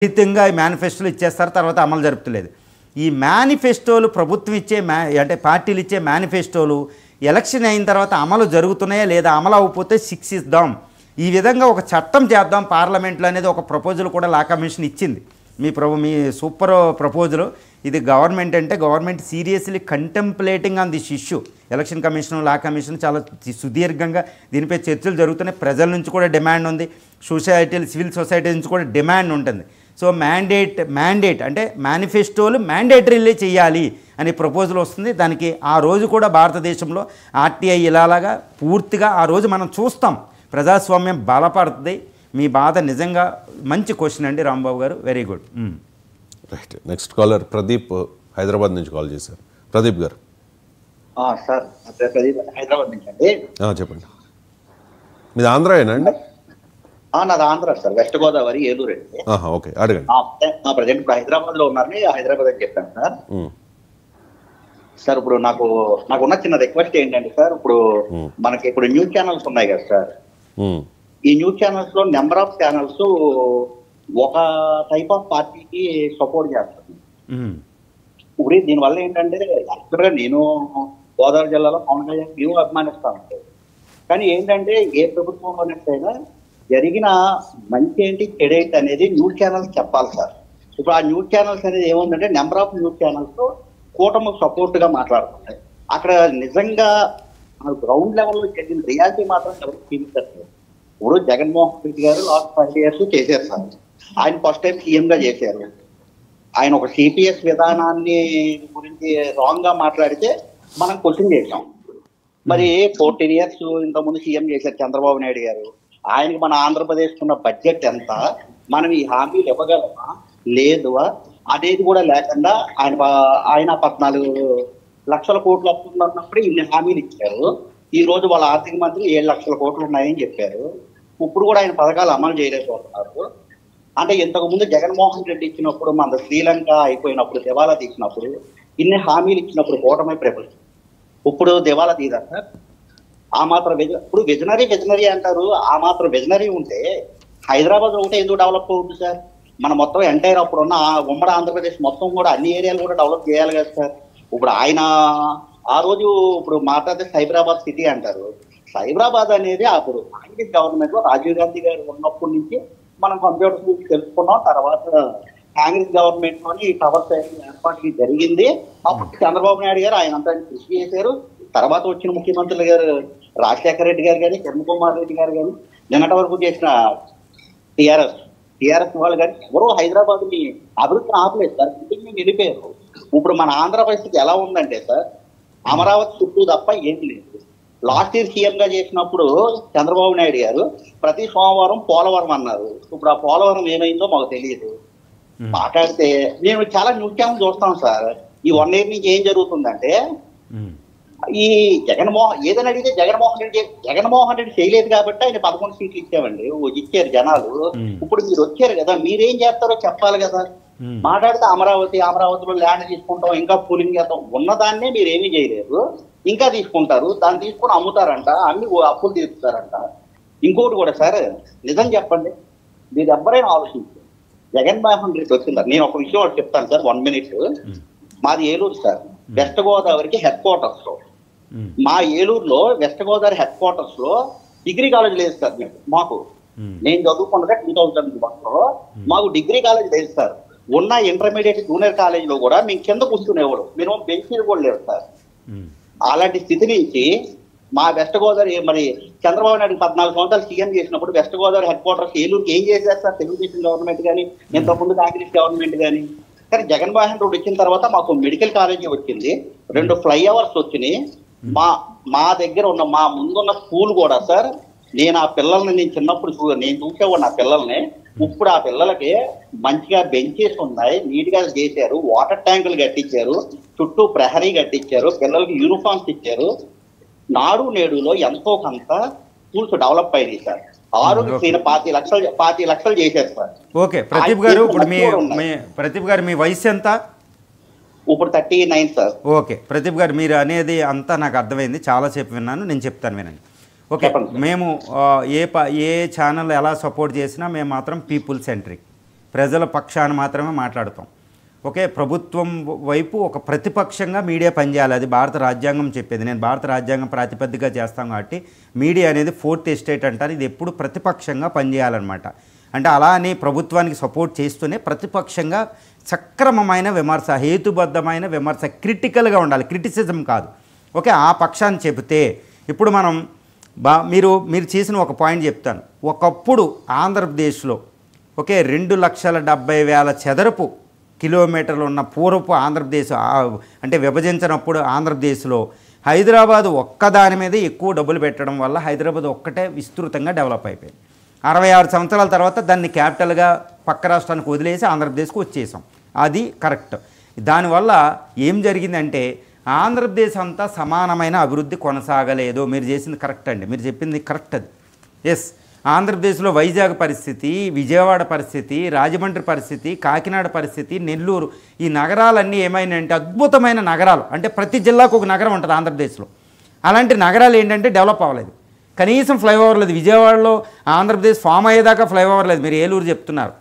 ఖచ్చితంగా ఈ మేనిఫెస్టోలు ఇచ్చేస్తారు, తర్వాత అమలు జరుపుతలేదు. ఈ మేనిఫెస్టోలు ప్రభుత్వం ఇచ్చే అంటే పార్టీలు ఇచ్చే మేనిఫెస్టోలు ఎలక్షన్ అయిన తర్వాత అమలు జరుగుతున్నాయా లేదా, అమలు అవ్వకపోతే శిక్షిద్దాం, ఈ విధంగా ఒక చట్టం చేద్దాం పార్లమెంట్లో అనేది ఒక ప్రపోజల్ కూడా లా కమిషన్ ఇచ్చింది. మీ సూపర్ ప్రపోజల్ ఇది. గవర్నమెంట్ అంటే government seriously కంటెంప్లేటింగ్ on this issue. Election commission, law commission చాలా సుదీర్ఘంగా దీనిపై చర్చలు జరుగుతున్నాయి. ప్రజల నుంచి కూడా డిమాండ్ ఉంది, సొసైటీలు, సివిల్ సొసైటీ నుంచి కూడా డిమాండ్ ఉంటుంది. సో మ్యాండేట్ అంటే మేనిఫెస్టోలు మ్యాండేటరీలే చేయాలి అనే ప్రపోజల్ వస్తుంది. దానికి ఆ రోజు కూడా భారతదేశంలో ఆర్టీఐ ఇలాగా పూర్తిగా ఆ రోజు మనం చూస్తాం, ప్రజాస్వామ్యం బలపడుతుంది. మీ బాధ నిజంగా మంచి క్వశ్చన్ అండి Rambabu garu, very good. Right, next caller Pradeep Hyderabad నుంచి కాల్ చేశారు. ప్రదీప్ గారు. సార్ ప్రదీప్ హైదరాబాద్ నుంచి అండి. చెప్పండి. మీది ఆంధ్రాయేనా అండి? నాది ఆంధ్ర సార్, వెస్ట్ గోదావరి, ఏలూరు అండి. ఓకే, అడగండి. ప్రజెంట్ ఇప్పుడు హైదరాబాద్ లో ఉన్నారని హైదరాబాద్ అని చెప్పాను సార్. సార్ ఇప్పుడు నాకున్న చిన్న రిక్వెస్ట్ ఏంటంటే సార్, ఇప్పుడు మనకి ఇప్పుడు న్యూస్ ఛానల్స్ ఉన్నాయి కదా సార్, ఈ న్యూస్ ఛానల్స్ లో నెంబర్ ఆఫ్ ఛానల్స్ ఒక టైప్ ఆఫ్ పార్టీకి సపోర్ట్ చేస్తుంది. ఇప్పుడు దీనివల్ల ఏంటంటే యాక్చువల్గా నేను గోదావరి జిల్లాలో పవన్ కళ్యాణ్ మేము అభిమానిస్తాను. కానీ ఏంటంటే ఏ ప్రభుత్వంలోనైనా జరిగిన మంచి ఏంటి చెడేంటి అనేది న్యూస్ ఛానల్స్ చెప్పాలి సార్. ఇప్పుడు ఆ న్యూస్ ఛానల్స్ అనేది ఏముందంటే నెంబర్ ఆఫ్ న్యూస్ ఛానల్స్ కూటమికి సపోర్ట్ గా మాట్లాడుతుంటాయి. అక్కడ నిజంగా గ్రౌండ్ లెవెల్లో జరిగిన రియాలిటీ మాత్రం ఎవరికి చూపించట్లేదు. ఇప్పుడు జగన్మోహన్ రెడ్డి గారు లాస్ట్ 5 years చేశారు సార్. ఆయన ఫస్ట్ టైం సీఎం గా చేశారు. ఆయన ఒక సిపిఎస్ విధానాన్ని గురించి రాంగ్ గా మాట్లాడితే మనం క్వశ్చన్ చేశాం. మరి 14 years ఇంతకుముందు సీఎం చేశారు చంద్రబాబు నాయుడు గారు. ఆయనకి మన ఆంధ్రప్రదేశ్ ఉన్న బడ్జెట్ ఎంత, మనం ఈ హామీలు ఇవ్వగలమా లేదు అనేది కూడా లేకుండా ఆయన 14 లక్షల కోట్లు అప్పున్నప్పుడు ఇన్ని హామీలు ఇచ్చారు. ఈ రోజు వాళ్ళ ఆర్థిక మంత్రి 7 లక్షల కోట్లు ఉన్నాయని చెప్పారు. ఇప్పుడు కూడా ఆయన పథకాలు అమలు చేయలేకపోతున్నారు. అంటే ఇంతకు ముందు జగన్మోహన్ రెడ్డి ఇచ్చినప్పుడు, మన శ్రీలంక అయిపోయినప్పుడు, దివాలా తీసినప్పుడు, ఇన్ని హామీలు ఇచ్చినప్పుడు కూటమి ప్రభుత్వం ఇప్పుడు దివాలా తీదా సార్? ఆ మాత్రం ఇప్పుడు విజనరీ అంటారు. ఆ మాత్రం విజనరీ ఉంటే హైదరాబాద్ ఒకటే ఎందుకు డెవలప్ అవుతుంది సార్? మన మొత్తం ఎంటైర్ అప్పుడు ఉన్న ఉమ్మడి ఆంధ్రప్రదేశ్ మొత్తం కూడా అన్ని ఏరియాలు కూడా డెవలప్ చేయాలి కదా సార్. ఇప్పుడు ఆయన ఆ రోజు ఇప్పుడు మాట్లాడితే సైబరాబాద్ సిటీ అంటారు. సైబరాబాద్ అనేది అప్పుడు కాంగ్రెస్ గవర్నమెంట్ లో రాజీవ్ గాంధీ గారు ఉన్నప్పటి నుంచి మనం కంప్యూటర్స్ గురించి తెలుసుకున్నాం. తర్వాత కాంగ్రెస్ గవర్నమెంట్ లోని ఈ టవర్స్ ఏర్పాటు జరిగింది. అప్పుడు చంద్రబాబు నాయుడు గారు ఆయన అంతా కృషి చేశారు. తర్వాత వచ్చిన ముఖ్యమంత్రులు గారు రాజశేఖర రెడ్డి గారు కానీ, కిరణ్ కుమార్ రెడ్డి గారు కానీ, నిన్నటి వరకు చేసిన టిఆర్ఎస్ వాళ్ళు కానీ ఎవరో హైదరాబాద్ ని అభివృద్ధిని ఆపలేదు సార్, ఇంటికి వెళ్ళిపోయారు. ఇప్పుడు మన ఆంధ్ర పరిస్థితి ఎలా ఉందంటే సార్, అమరావతి చుట్టూ తప్ప ఏం లేదు. లాస్ట్ ఇయర్ సీఎం గా చేసినప్పుడు చంద్రబాబు నాయుడు గారు ప్రతి సోమవారం పోలవరం అన్నారు. ఇప్పుడు ఆ పోలవరం ఏమైందో మాకు తెలియదు. మాట్లాడితే నేను చాలా న్యూస్ ఛానల్ చూస్తాం సార్. ఈ 1 year నుంచి ఏం జరుగుతుందంటే, ఈ ఏదైనా అడిగితే జగన్మోహన్ రెడ్డి చేయలేదు కాబట్టి ఆయన 11 సీట్లు ఇచ్చామండి, ఇచ్చారు జనాలు. ఇప్పుడు మీరు వచ్చారు కదా, మీరేం చేస్తారో చెప్పాలి కదా. మాట్లాడితే అమరావతిలో ల్యాండ్ తీసుకుంటాం, ఇంకా పూలింగ్ చేస్తాం, ఉన్నదాన్నే మీరు ఏమీ చేయలేరు, ఇంకా తీసుకుంటారు, దాన్ని తీసుకుని అమ్ముతారంట, అన్ని అప్పులు తీరుస్తారంట. ఇంకోటి కూడా సార్, నిజం చెప్పండి, మీరు ఎవరైనా ఆలోచించారు జగన్మోహన్ రెడ్డి వచ్చిందా? నేను ఒక విషయం ఒకటి చెప్తాను సార్, 1 minute. మాది ఏలూరు సార్, వెస్ట్ గోదావరికి హెడ్ క్వార్టర్స్ లో. మా ఏలూరులో వెస్ట్ గోదావరి హెడ్ క్వార్టర్స్ లో డిగ్రీ కాలేజ్ లేదు సార్. మాకు నేను చదువుకున్నదే 2001లో మాకు డిగ్రీ కాలేజ్ లేదు సార్. ఉన్న ఇంటర్మీడియట్ జూనియర్ కాలేజ్ లో కూడా మేము కింద కూర్చునేవాడు, మినిమం బెంచీలు కూడా లేవు సార్. అలాంటి స్థితి నుంచి మా వెస్ట్ గోదావరి, మరి చంద్రబాబు నాయుడు 14 సంవత్సరాలు సీఎం చేసినప్పుడు వెస్ట్ గోదావరి హెడ్ క్వార్టర్స్ ఏలూరుకి ఏం చేశారు సార్? తెలుగుదేశం గవర్నమెంట్ కానీ, ఇంతకుముందు కాంగ్రెస్ గవర్నమెంట్ కానీ. కానీ జగన్మోహన్ రెడ్డి వచ్చిన తర్వాత మాకు మెడికల్ కాలేజీ వచ్చింది, 2 ఫ్లైఓవర్స్ వచ్చినాయి. మా దగ్గర ఉన్న మా ముందున్న స్కూల్ కూడా సార్, నేను ఆ పిల్లల్ని నేను చిన్నప్పుడు నేను చూసేవాడిని ఆ పిల్లల్ని. ఇప్పుడు ఆ పిల్లలకి మంచిగా బెంచెస్ ఉన్నాయి, నీట్ గా చేశారు, వాటర్ ట్యాంకులు కట్టించారు, చుట్టూ ప్రహరీ కట్టించారు, పిల్లలకి యూనిఫామ్స్ ఇచ్చారు. నాడు నేడులో ఎంతో కొంత స్కూల్స్ డెవలప్ అయినాయి సార్. 25 లక్షలు చేశారు సార్. ఓకే ప్రదీప్ గారు, ఇప్పుడు ప్రదీప్ గారు మీ వయసు ఎంత? ఇప్పుడు 39 సార్. ఓకే ప్రదీప్ గారు, మీరు అనేది అంతా నాకు అర్థమైంది, చాలాసేపు విన్నాను, నేను చెప్తాను వినండి. ఓకే, మేము ఏ ఛానల్ ఎలా సపోర్ట్ చేసినా మేము మాత్రం పీపుల్ సెంట్రిక్. ప్రజల పక్షాన మాత్రమే మాట్లాడతాం. ఓకే, ప్రభుత్వం వైపు ఒక ప్రతిపక్షంగా మీడియా పనిచేయాలి. అది భారత రాజ్యాంగం చెప్పేది. నేను భారత రాజ్యాంగం ప్రాతిపదికగా చేస్తాను కాబట్టి మీడియా అనేది 4th ఎస్టేట్ అంటారు. ఇది ఎప్పుడు ప్రతిపక్షంగా పనిచేయాలన్నమాట. అంటే అలా అని ప్రభుత్వానికి సపోర్ట్ చేస్తూనే ప్రతిపక్షంగా సక్రమమైన విమర్శ, హేతుబద్ధమైన విమర్శ, క్రిటికల్గా ఉండాలి, క్రిటిసిజం కాదు. ఓకే, ఆ పక్షాన్ని చెబితే ఇప్పుడు మనం మీరు చేసిన ఒక పాయింట్ చెప్తాను. ఒకప్పుడు ఆంధ్రప్రదేశ్లో ఓకే 2,70,000 చదరపు కిలోమీటర్లు ఉన్న పూర్వపు ఆంధ్రప్రదేశ్, అంటే విభజించినప్పుడు ఆంధ్రప్రదేశ్లో హైదరాబాద్ ఒక్కదాని మీద ఎక్కువ డబ్బులు పెట్టడం వల్ల హైదరాబాద్ ఒక్కటే విస్తృతంగా డెవలప్ అయిపోయింది. 66 సంవత్సరాల తర్వాత దాన్ని క్యాపిటల్గా పక్క రాష్ట్రానికి వదిలేసి ఆంధ్రప్రదేశ్కి వచ్చేసాం. అది కరెక్ట్. దానివల్ల ఏం జరిగిందంటే ఆంధ్రప్రదేశ్ అంతా సమానమైన అభివృద్ధి కొనసాగలేదు. మీరు చేసింది కరెక్ట్ అండి, మీరు చెప్పింది కరెక్ట్. అది ఎస్, ఆంధ్రప్రదేశ్లో వైజాగ్ పరిస్థితి, విజయవాడ పరిస్థితి, రాజమండ్రి పరిస్థితి, కాకినాడ పరిస్థితి, నెల్లూరు, ఈ నగరాలన్నీ ఏమైనాయంటే అద్భుతమైన నగరాలు. అంటే ప్రతి జిల్లాకు ఒక నగరం ఉంటుంది ఆంధ్రప్రదేశ్లో. అలాంటి నగరాలు ఏంటంటే డెవలప్ అవ్వలేదు. కనీసం ఫ్లైఓవర్ లేదు. విజయవాడలో ఆంధ్రప్రదేశ్ ఫామ్ అయ్యేదాకా ఫ్లైఓవర్ లేదు. మీరు ఏలూరు చెప్తున్నారు,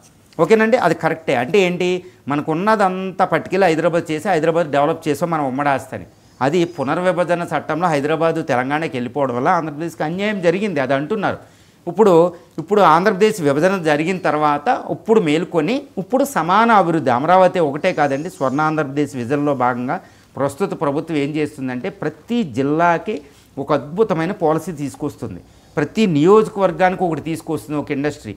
ఓకేనండి, అది కరెక్టే. అంటే ఏంటి, మనకు ఉన్నదంతా పట్టుకెళ్ళి హైదరాబాద్ చేసి హైదరాబాద్ డెవలప్ చేసాం మనం ఉమ్మడి ఆస్తిని. అది పునర్విభజన చట్టంలో హైదరాబాదు తెలంగాణకి వెళ్ళిపోవడం వల్ల ఆంధ్రప్రదేశ్కి అన్యాయం జరిగింది, అది అంటున్నారు. ఇప్పుడు ఆంధ్రప్రదేశ్ విభజన జరిగిన తర్వాత ఇప్పుడు మేల్కొని ఇప్పుడు సమాన అభివృద్ధి, అమరావతి ఒకటే కాదండి, స్వర్ణాంధ్రప్రదేశ్ విజన్లో భాగంగా ప్రస్తుత ప్రభుత్వం ఏం చేస్తుందంటే ప్రతి జిల్లాకి ఒక అద్భుతమైన పాలసీ తీసుకొస్తుంది. ప్రతి నియోజకవర్గానికి ఒకటి తీసుకొస్తుంది, ఒక ఇండస్ట్రీ.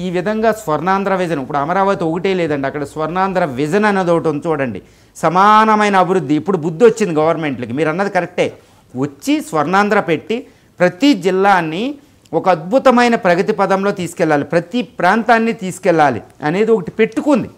ఈ విధంగా స్వర్ణాంధ్ర విజన్, ఇప్పుడు అమరావతి ఒకటే లేదండి, అక్కడ స్వర్ణాంధ్ర విజన్ అన్నది ఒకటి ఉంది చూడండి. సమానమైన అభివృద్ధి. ఇప్పుడు బుద్ధి వచ్చింది గవర్నమెంట్లకి, మీరు అన్నది కరెక్టే. వచ్చి స్వర్ణాంధ్ర పెట్టి ప్రతి జిల్లాని ఒక అద్భుతమైన ప్రగతి పదంలో తీసుకెళ్ళాలి, ప్రతి ప్రాంతాన్ని తీసుకెళ్ళాలి అనేది ఒకటి పెట్టుకుంది.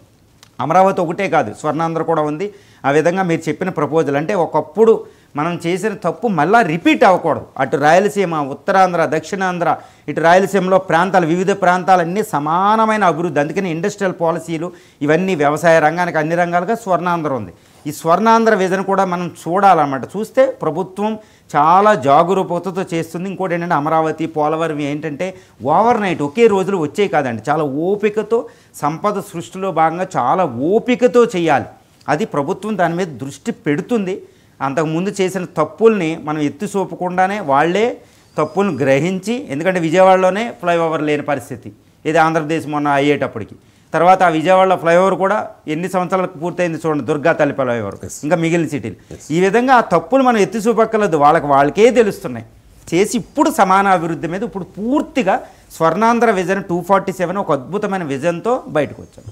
అమరావతి ఒకటే కాదు, స్వర్ణాంధ్ర కూడా ఉంది. ఆ విధంగా మీరు చెప్పిన ప్రపోజల్ అంటే ఒకప్పుడు మనం చేసిన తప్పు మళ్ళీ రిపీట్ అవ్వకూడదు. అటు రాయలసీమ, ఉత్తరాంధ్ర, దక్షిణాంధ్ర, ఇటు రాయలసీమలో ప్రాంతాలు, వివిధ ప్రాంతాలన్నీ సమానమైన అభివృద్ధి. అందుకని ఇండస్ట్రియల్ పాలసీలు ఇవన్నీ వ్యవసాయ రంగానికి అన్ని రంగాలుగా స్వర్ణాంధ్ర ఉంది. ఈ స్వర్ణాంధ్ర విజన్ కూడా మనం చూడాలన్నమాట. చూస్తే ప్రభుత్వం చాలా జాగరూకతతో చేస్తుంది. ఇంకోటి ఏంటంటే అమరావతి, పోలవరం ఏంటంటే ఓవర్ నైట్ ఒకే రోజులు వచ్చేవి కాదండి, చాలా ఓపికతో సంపద సృష్టిలో భాగంగా చాలా ఓపికతో చేయాలి. అది ప్రభుత్వం దాని మీద దృష్టి పెడుతుంది. అంతకుముందు చేసిన తప్పుల్ని మనం ఎత్తి చూపకుండానే వాళ్ళే తప్పులను గ్రహించి, ఎందుకంటే విజయవాడలోనే ఫ్లైఓవర్ లేని పరిస్థితి, ఇది ఆంధ్రప్రదేశ్ మొన్న అయ్యేటప్పటికి. తర్వాత ఆ విజయవాడలో ఫ్లైఓవర్ కూడా ఎన్ని సంవత్సరాలకు పూర్తయింది చూడండి, దుర్గా తల్లి ఫ్లైఓవర్, ఇంకా మిగిలిన సిటీలు. ఈ విధంగా ఆ తప్పులు మనం ఎత్తి చూపక్కర్లేదు, వాళ్ళకే తెలుస్తున్నాయి. చేసి ఇప్పుడు సమాన అభివృద్ధి మీద ఇప్పుడు పూర్తిగా స్వర్ణాంధ్ర విజన్ 247 ఒక అద్భుతమైన విజన్తో బయటకు వచ్చారు.